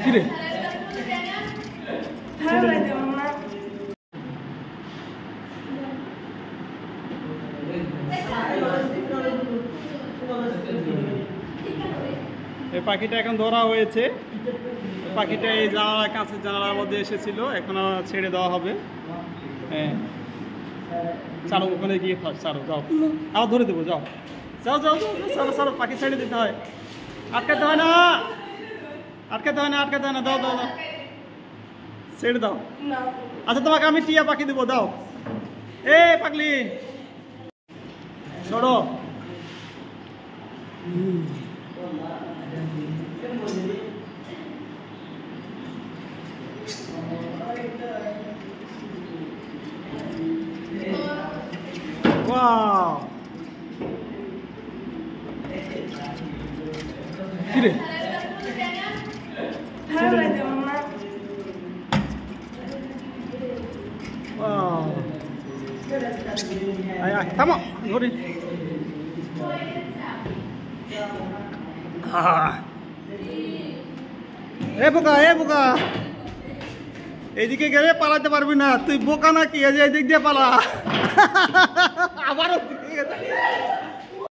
কিরে এই পাখিটা এখন ধরা হয়েছে। পাখিটা এই জানালার কাছে জানালার মধ্যে এসেছিল, এখন ছেড়ে দেওয়া হবে। হ্যাঁ ছাড়ো, ওখানে গিয়ে ছাড়ো, যাও আবার ধরে দেবো, যাও যাও যাও ছাড়ো ছাড়ো, পাখি ছেড়ে দিতে হয়, আটকাতে হয় না, আটকাতে হয় না, আটকাতে হয় না, দাও দাও দাও, ছেড়ে দাও। আচ্ছা তোমাকে আমি টিয়া পাখি দেবো, দাও। এ পাগলি সরো। Wow. Kire. Wow. Ayo, tamo, ngori. বোকা এইদিকে গেলে পালাতে পারবি না, তুই বোকা নাকি? এদিক দিয়ে পালা। আবারও